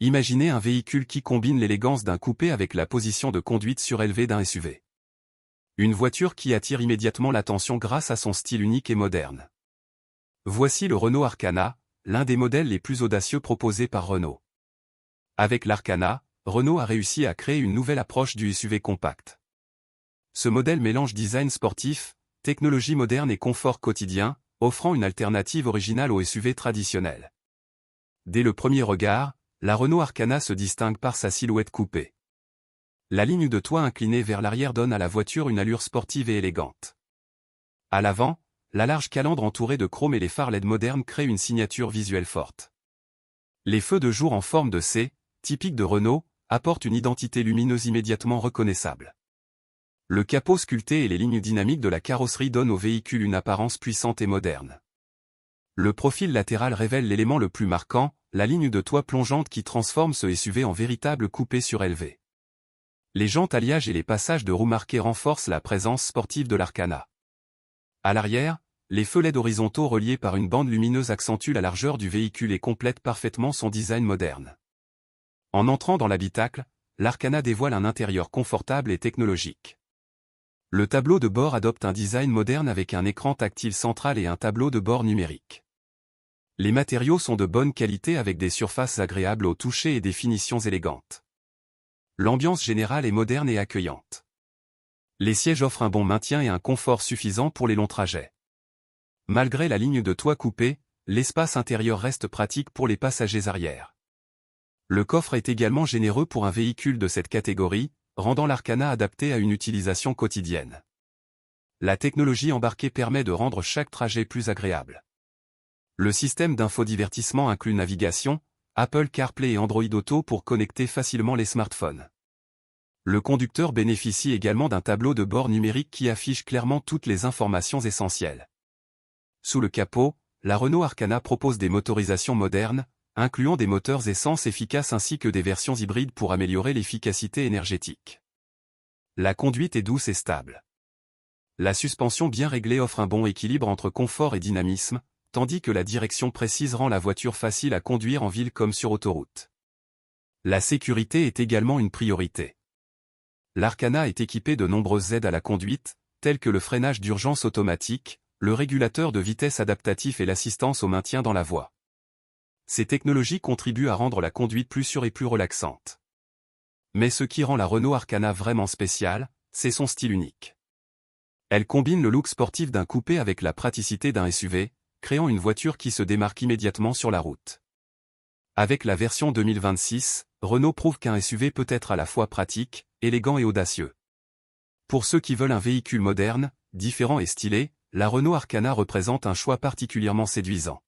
Imaginez un véhicule qui combine l'élégance d'un coupé avec la position de conduite surélevée d'un SUV. Une voiture qui attire immédiatement l'attention grâce à son style unique et moderne. Voici le Renault Arkana, l'un des modèles les plus audacieux proposés par Renault. Avec l'Arkana, Renault a réussi à créer une nouvelle approche du SUV compact. Ce modèle mélange design sportif, technologie moderne et confort quotidien, offrant une alternative originale au SUV traditionnel. Dès le premier regard, la Renault Arkana se distingue par sa silhouette coupée. La ligne de toit inclinée vers l'arrière donne à la voiture une allure sportive et élégante. À l'avant, la large calandre entourée de chrome et les phares LED modernes créent une signature visuelle forte. Les feux de jour en forme de C, typiques de Renault, apportent une identité lumineuse immédiatement reconnaissable. Le capot sculpté et les lignes dynamiques de la carrosserie donnent au véhicule une apparence puissante et moderne. Le profil latéral révèle l'élément le plus marquant, la ligne de toit plongeante qui transforme ce SUV en véritable coupé surélevé. Les jantes alliages et les passages de roues marqués renforcent la présence sportive de l'Arkana. À l'arrière, les feux LED horizontaux reliés par une bande lumineuse accentuent la largeur du véhicule et complètent parfaitement son design moderne. En entrant dans l'habitacle, l'Arkana dévoile un intérieur confortable et technologique. Le tableau de bord adopte un design moderne avec un écran tactile central et un tableau de bord numérique. Les matériaux sont de bonne qualité avec des surfaces agréables au toucher et des finitions élégantes. L'ambiance générale est moderne et accueillante. Les sièges offrent un bon maintien et un confort suffisant pour les longs trajets. Malgré la ligne de toit coupée, l'espace intérieur reste pratique pour les passagers arrière. Le coffre est également généreux pour un véhicule de cette catégorie, rendant l'Arkana adapté à une utilisation quotidienne. La technologie embarquée permet de rendre chaque trajet plus agréable. Le système d'infodivertissement inclut navigation, Apple CarPlay et Android Auto pour connecter facilement les smartphones. Le conducteur bénéficie également d'un tableau de bord numérique qui affiche clairement toutes les informations essentielles. Sous le capot, la Renault Arkana propose des motorisations modernes, incluant des moteurs essence efficaces ainsi que des versions hybrides pour améliorer l'efficacité énergétique. La conduite est douce et stable. La suspension bien réglée offre un bon équilibre entre confort et dynamisme, tandis que la direction précise rend la voiture facile à conduire en ville comme sur autoroute. La sécurité est également une priorité. L'Arkana est équipé de nombreuses aides à la conduite, telles que le freinage d'urgence automatique, le régulateur de vitesse adaptatif et l'assistance au maintien dans la voie. Ces technologies contribuent à rendre la conduite plus sûre et plus relaxante. Mais ce qui rend la Renault Arkana vraiment spéciale, c'est son style unique. Elle combine le look sportif d'un coupé avec la praticité d'un SUV, créant une voiture qui se démarque immédiatement sur la route. Avec la version 2026, Renault prouve qu'un SUV peut être à la fois pratique, élégant et audacieux. Pour ceux qui veulent un véhicule moderne, différent et stylé, la Renault Arkana représente un choix particulièrement séduisant.